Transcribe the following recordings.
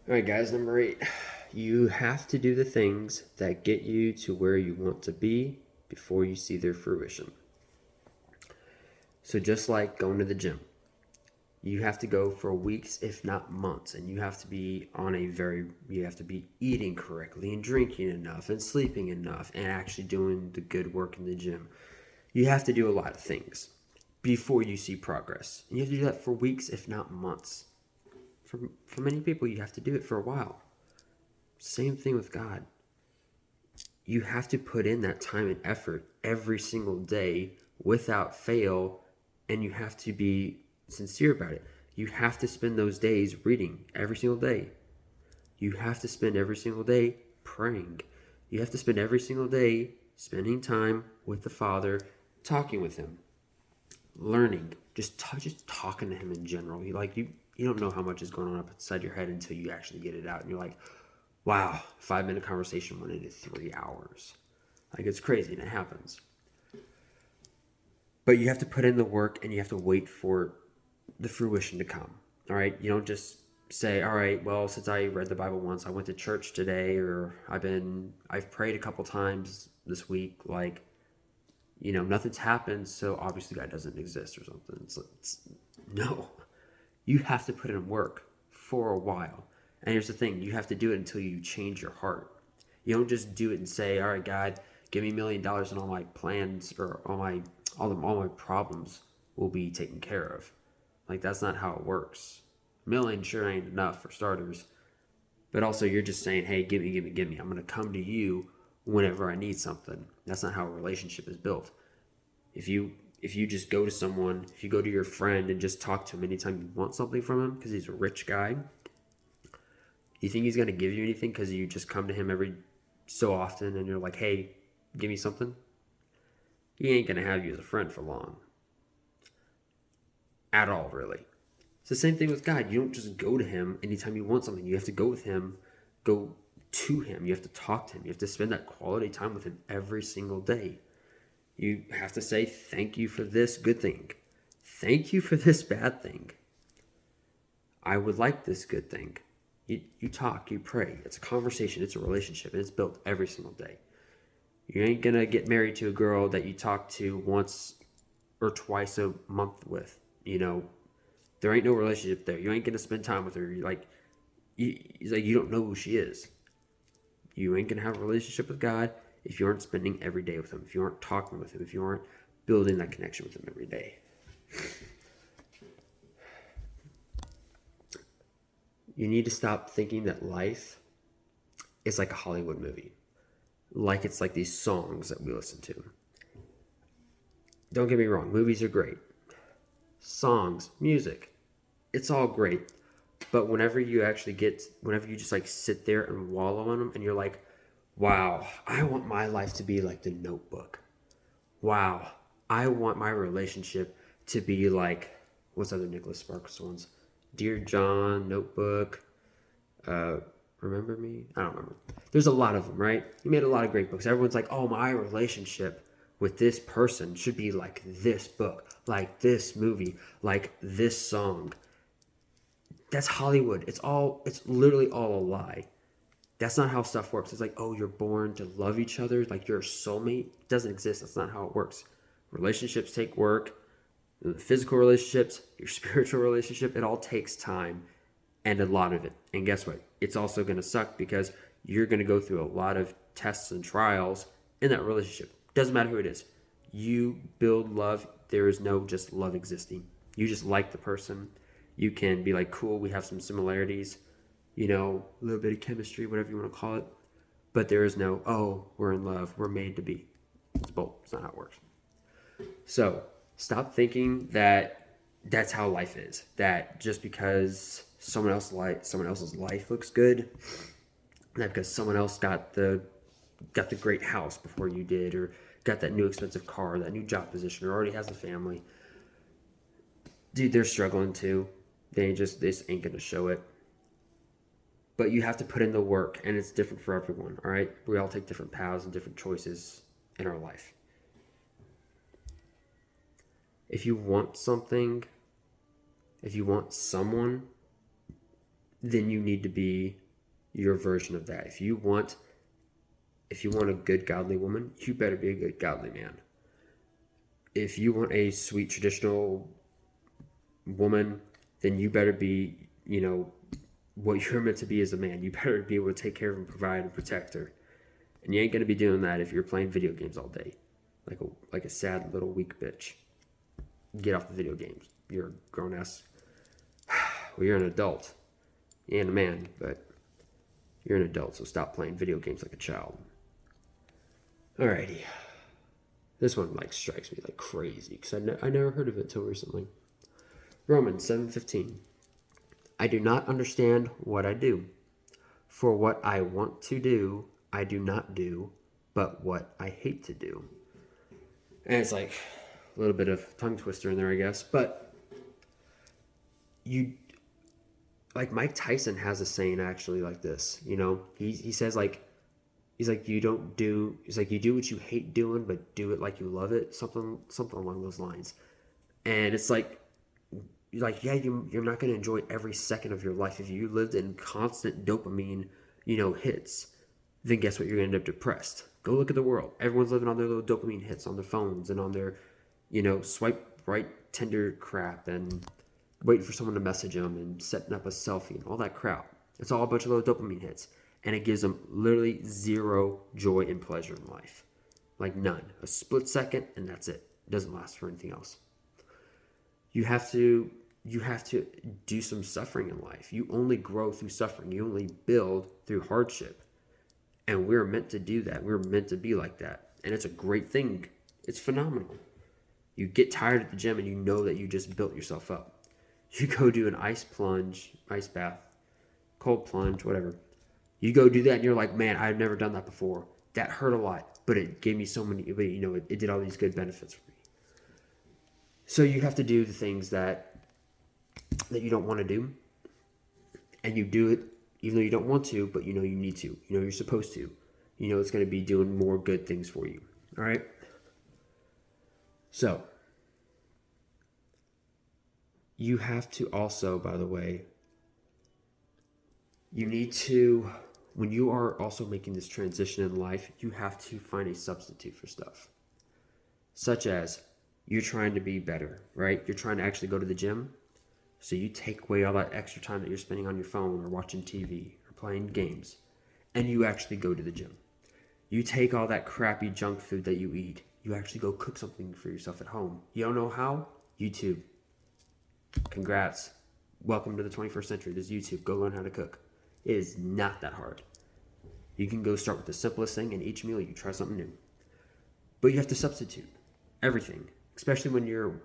All right, guys, number 8. You have to do the things that get you to where you want to be before you see their fruition. So, just like going to the gym, you have to go for weeks, if not months, and you have to be eating correctly and drinking enough and sleeping enough and actually doing the good work in the gym. You have to do a lot of things before you see progress. And you have to do that for weeks, if not months. For many people, you have to do it for a while. Same thing with God. You have to put in that time and effort every single day without fail, and you have to be sincere about it. You have to spend those days reading every single day. You have to spend every single day praying. You have to spend every single day spending time with the Father, talking with Him, learning, just talking to Him in general. You don't know how much is going on up inside your head until you actually get it out, and you're like, wow, 5 minute conversation went into 3 hours. Like, it's crazy, and it happens. But you have to put in the work, and you have to wait for the fruition to come. All right, you don't just say, all right, well, since I read the Bible once, I went to church today, or I've prayed a couple times this week. Like, nothing's happened, so obviously God doesn't exist or something. No, you have to put in work for a while. And here's the thing, you have to do it until you change your heart. You don't just do it and say, all right, God, give me $1 million and all my plans or all my problems will be taken care of. Like, that's not how it works. A million sure ain't enough for starters. But also, you're just saying, hey, give me, give me, give me. I'm going to come to you whenever I need something. That's not how a relationship is built. If you if you just go to someone, if you go to your friend and just talk to him anytime you want something from him because he's a rich guy, you think he's going to give you anything because you just come to him every so often and you're like, hey, give me something? He ain't going to have you as a friend for long. At all, really. It's the same thing with God. You don't just go to Him anytime you want something. You have to go with Him, go to Him. You have to talk to Him. You have to spend that quality time with Him every single day. You have to say, thank you for this good thing. Thank you for this bad thing. I would like this good thing. You talk, you pray. It's a conversation, it's a relationship, and it's built every single day. You ain't going to get married to a girl that you talk to once or twice a month with. There ain't no relationship there. You ain't gonna spend time with her. You don't know who she is. You ain't gonna have a relationship with God if you aren't spending every day with Him. If you aren't talking with Him. If you aren't building that connection with Him every day. You need to stop thinking that life is like a Hollywood movie. Like it's like these songs that we listen to. Don't get me wrong, movies are great. Songs, music, it's all great. But whenever you just like sit there and wallow in them and you're like, wow, I want my life to be like the Notebook. Wow, I want my relationship to be like, what's other Nicholas Sparks ones? Dear John, Notebook, uh, Remember Me? I don't remember. There's a lot of them, right? He made a lot of great books. Everyone's like, oh, my relationship with this person should be like this book, like this movie, like this song. That's Hollywood. It's literally all a lie. That's not how stuff works. It's like, oh, you're born to love each other, like you're a soulmate. It doesn't exist. That's not how it works. Relationships take work. Physical relationships, your spiritual relationship, it all takes time and a lot of it. And guess what? It's also going to suck because you're going to go through a lot of tests and trials in that relationship. Doesn't matter who it is. You build love. There is no just love existing. You just like the person. You can be like, cool, we have some similarities, a little bit of chemistry, whatever you want to call it. But there is no, oh, we're in love, we're made to be. It's bull. It's not how it works. So stop thinking that that's how life is. That just because someone else's life looks good, that because someone else got the great house before you did, or got that new expensive car, that new job position, or already has a family. Dude, they're struggling too. They just ain't gonna show it. But you have to put in the work, and it's different for everyone. All right, we all take different paths and different choices in our life. If you want something, if you want someone, then you need to be your version of that. If you want a good godly woman, you better be a good godly man. If you want a sweet traditional woman, then you better be, what you're meant to be as a man. You better be able to take care of and provide and protect her. And you ain't gonna be doing that if you're playing video games all day, like a sad little weak bitch. Get off the video games. You're a grown ass. Well, you're an adult and a man, but you're an adult, so stop playing video games like a child. Alrighty. This one strikes me like crazy because I never heard of it till recently. Romans 7:15. I do not understand what I do. For what I want to do, I do not do, but what I hate to do. And it's like a little bit of tongue twister in there, I guess. But Mike Tyson has a saying actually like this. He says you do what you hate doing, but do it like you love it. Something along those lines. And it's yeah, you're not going to enjoy every second of your life. If you lived in constant dopamine, hits, then guess what? You're going to end up depressed. Go look at the world. Everyone's living on their little dopamine hits on their phones and on their, swipe right Tinder crap and waiting for someone to message them and setting up a selfie and all that crap. It's all a bunch of little dopamine hits. And it gives them literally zero joy and pleasure in life. Like none. A split second and that's it. It doesn't last for anything else. You have to do some suffering in life. You only grow through suffering. You only build through hardship. And we're meant to do that. We're meant to be like that. And it's a great thing. It's phenomenal. You get tired at the gym and you know that you just built yourself up. You go do an ice plunge, ice bath, cold plunge, whatever. You go do that and you're like, man, I've never done that before. That hurt a lot, but it gave me so many, it did all these good benefits for me. So you have to do the things that you don't want to do, and you do it even though you don't want to, but you need to. You're supposed to. It's going to be doing more good things for you. All right? So, you have to also, by the way, you need to, when you are also making this transition in life, you have to find a substitute for stuff. Such as, you're trying to be better, right? You're trying to actually go to the gym. So you take away all that extra time that you're spending on your phone or watching TV or playing games, and you actually go to the gym. You take all that crappy junk food that you eat. You actually go cook something for yourself at home. You don't know how? YouTube. Congrats. Welcome to the 21st century. There's YouTube. Go learn how to cook. It is not that hard. You can go start with the simplest thing, and each meal you try something new. But you have to substitute everything, especially when you're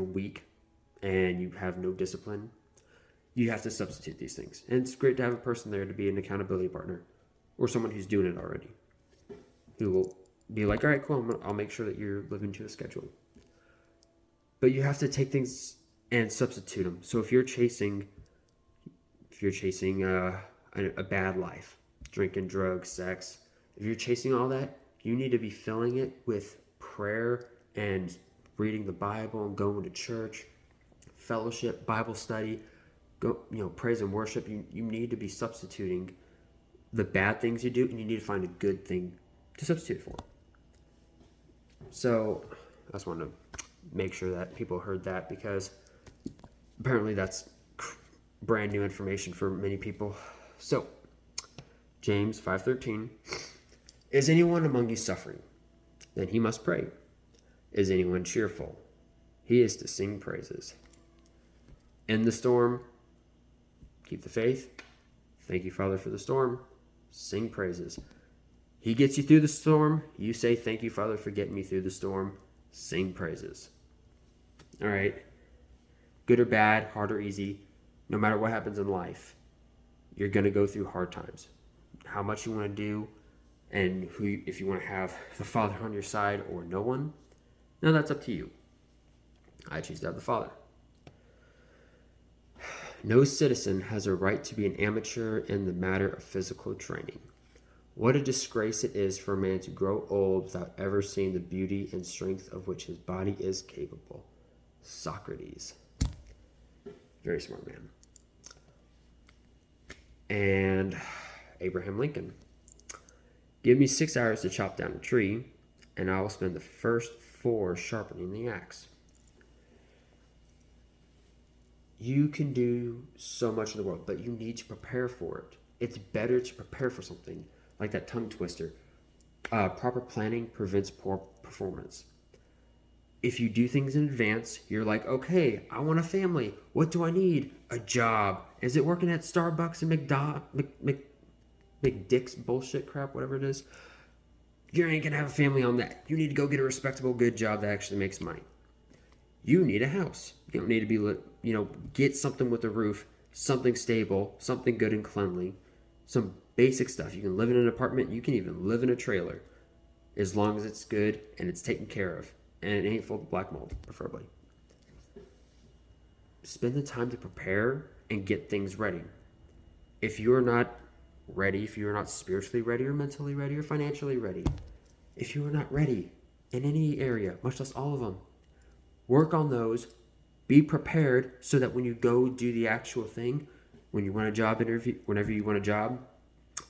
weak and you have no discipline. You have to substitute these things. And it's great to have a person there to be an accountability partner or someone who's doing it already, who will be like, all right, cool, I'll make sure that you're living to a schedule. But you have to take things and substitute them. So if you're chasing a bad life, drinking, drugs, sex, if you're chasing all that, you need to be filling it with prayer and reading the Bible and going to church, fellowship, Bible study, praise and worship. You need to be substituting the bad things you do, and you need to find a good thing to substitute for. So I just wanted to make sure that people heard that, because apparently that's brand new information for many people. So James 5:13, is anyone among you suffering? Then he must pray. Is anyone cheerful? He is to sing praises. In the storm, keep the faith. Thank you, Father, for the storm. Sing praises. He gets you through the storm. You say, thank you, Father, for getting me through the storm. Sing praises. All right. Good or bad, hard or easy, no matter what happens in life, you're going to go through hard times. How much you want to do, and if you want to have the Father on your side or no one, no, that's up to you. I choose to have the Father. No citizen has a right to be an amateur in the matter of physical training. What a disgrace it is for a man to grow old without ever seeing the beauty and strength of which his body is capable. Socrates. Very smart man. And Abraham Lincoln. Give me 6 hours to chop down a tree, and I will spend the first 4 sharpening the axe. You can do so much in the world, but you need to prepare for it. It's better to prepare for something like that tongue twister. Proper planning prevents poor performance. If you do things in advance, you're like, okay, I want a family. What do I need? A job. Is it working at Starbucks and McDick's bullshit crap, whatever it is? You ain't gonna have a family on that. You need to go get a respectable, good job that actually makes money. You need a house. You don't need to be, get something with a roof, something stable, something good and cleanly, some basic stuff. You can live in an apartment. You can even live in a trailer, as long as it's good and it's taken care of, and it ain't full of black mold, preferably. Spend the time to prepare and get things ready. If you're not ready, if you're not spiritually ready or mentally ready or financially ready, if you are not ready in any area, much less all of them, work on those. Be prepared so that when you go do the actual thing, when you want a job interview, whenever you want a job,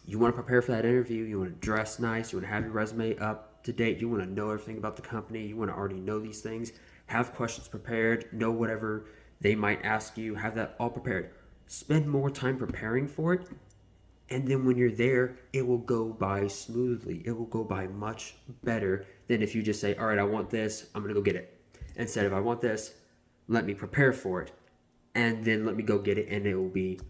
you want to prepare for that interview. You want to dress nice. You want to have your resume up to date. You want to know everything about the company. You want to already know these things. Have questions prepared. Know whatever they might ask you. Have that all prepared. Spend more time preparing for it. And then when you're there, it will go by smoothly. It will go by much better than if you just say, all right, I want this. I'm going to go get it. Instead of I want this, let me prepare for it. And then let me go get it. And it will be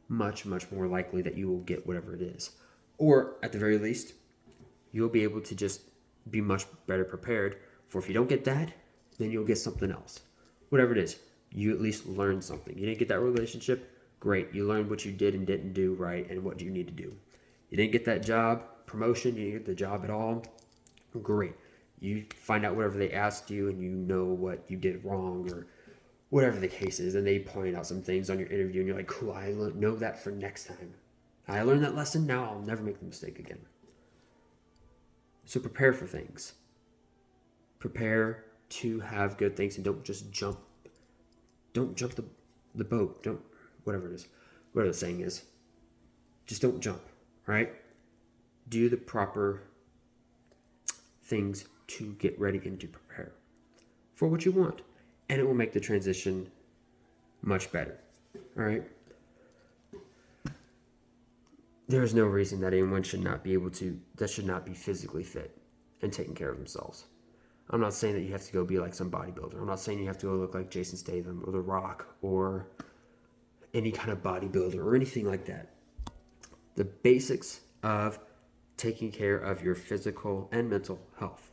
much, much more likely that you will get whatever it is. Or at the very least, you'll be able to just be much better prepared for if you don't get that, then you'll get something else. Whatever it is, you at least learned something. You didn't get that relationship, great. You learned what you did and didn't do right and what you need to do. You didn't get that job, promotion, you didn't get the job at all, great. You find out whatever they asked you and you know what you did wrong or whatever the case is, and they point out some things on your interview and you're like, cool, I know that for next time. I learned that lesson, now I'll never make the mistake again. So prepare for things. Prepare to have good things and don't just jump. Don't jump the boat. Don't, whatever it is, whatever the saying is. Just don't jump, right? Do the proper things to get ready and to prepare for what you want. And it will make the transition much better, all right? There is no reason that anyone should not be able to, that should not be physically fit and taking care of themselves. I'm not saying that you have to go be like some bodybuilder. I'm not saying you have to go look like Jason Statham or The Rock or any kind of bodybuilder or anything like that. The basics of taking care of your physical and mental health.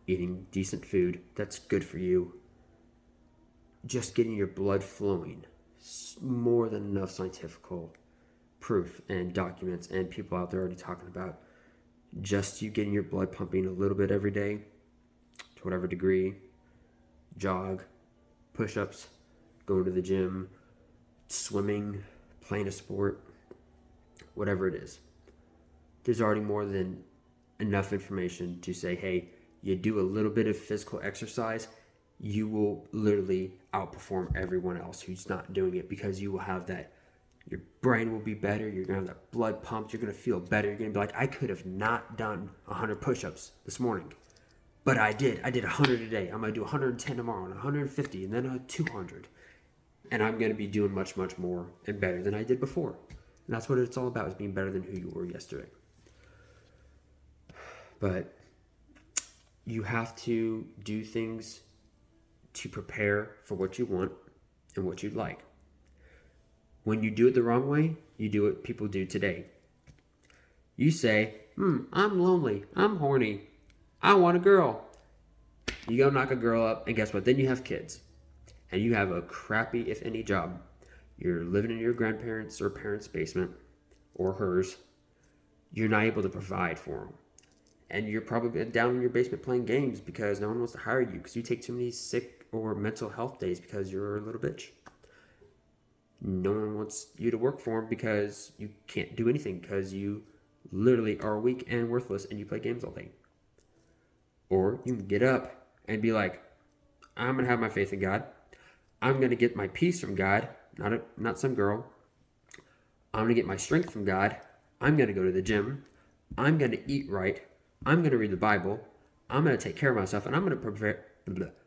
Eating decent food that's good for you. Just getting your blood flowing. More than enough scientific proof and documents and people out there already talking about just you getting your blood pumping a little bit every day to whatever degree. Jog, push-ups, going to the gym, swimming, playing a sport, whatever it is. There's already more than enough information to say, hey, you do a little bit of physical exercise, you will literally outperform everyone else who's not doing it because you will have that, your brain will be better, you're going to have that blood pumped, you're going to feel better, you're going to be like, I could have not done 100 push-ups this morning, but I did 100 today, I'm going to do 110 tomorrow, and 150, and then 200, and I'm going to be doing much, much more and better than I did before. And that's what it's all about, is being better than who you were yesterday. But you have to do things to prepare for what you want and what you'd like. When you do it the wrong way, you do what people do today. You say, I'm lonely, I'm horny, I want a girl. You go knock a girl up, and guess what? Then you have kids. And you have a crappy, if any, job. You're living in your grandparents' or parents' basement, or hers. You're not able to provide for them. And you're probably down in your basement playing games because no one wants to hire you because you take too many sick or mental health days because you're a little bitch. No one wants you to work for them because you can't do anything because you literally are weak and worthless and you play games all day. Or you can get up and be like, I'm going to have my faith in God. I'm going to get my peace from God, not some girl. I'm going to get my strength from God. I'm going to go to the gym. I'm going to eat right. I'm going to read the Bible. I'm going to take care of myself, and I'm going to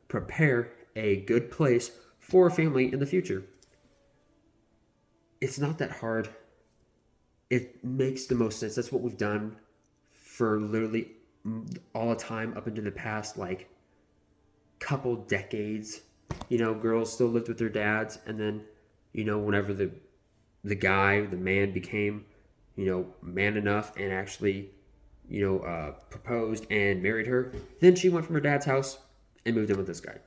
prepare a good place for a family in the future. It's not that hard. It makes the most sense. That's what we've done for literally all the time up into the past, like, couple decades. Girls still lived with their dads, and then, whenever the man became, man enough and actually, proposed and married her, then she went from her dad's house and moved in with this guy.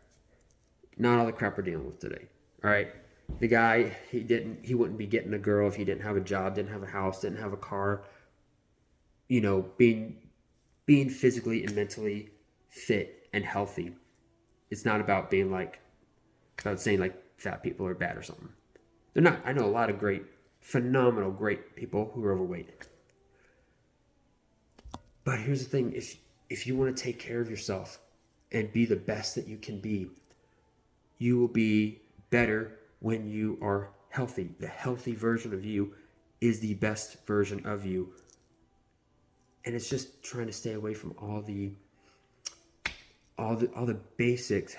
Not all the crap we're dealing with today. All right. The guy, he wouldn't be getting a girl if he didn't have a job, didn't have a house, didn't have a car. Being physically and mentally fit and healthy. It's not about being about saying like fat people are bad or something. They're not. I know a lot of phenomenal, great people who are overweight. But here's the thing: if you want to take care of yourself and be the best that you can be, you will be better when you are healthy. The healthy version of you is the best version of you. And it's just trying to stay away from all the basic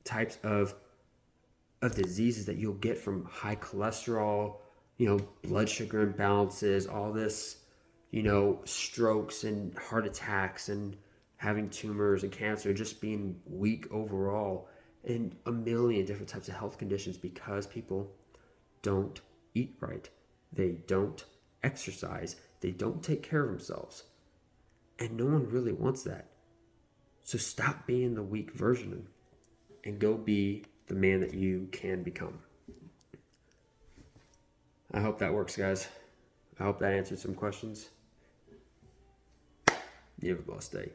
types of diseases that you'll get from high cholesterol, blood sugar imbalances, all this, strokes and heart attacks and having tumors and cancer, just being weak overall, and a million different types of health conditions because people don't eat right. They don't exercise. They don't take care of themselves. And no one really wants that. So stop being the weak version and go be the man that you can become. I hope that works, guys. I hope that answered some questions. You have a blessed day.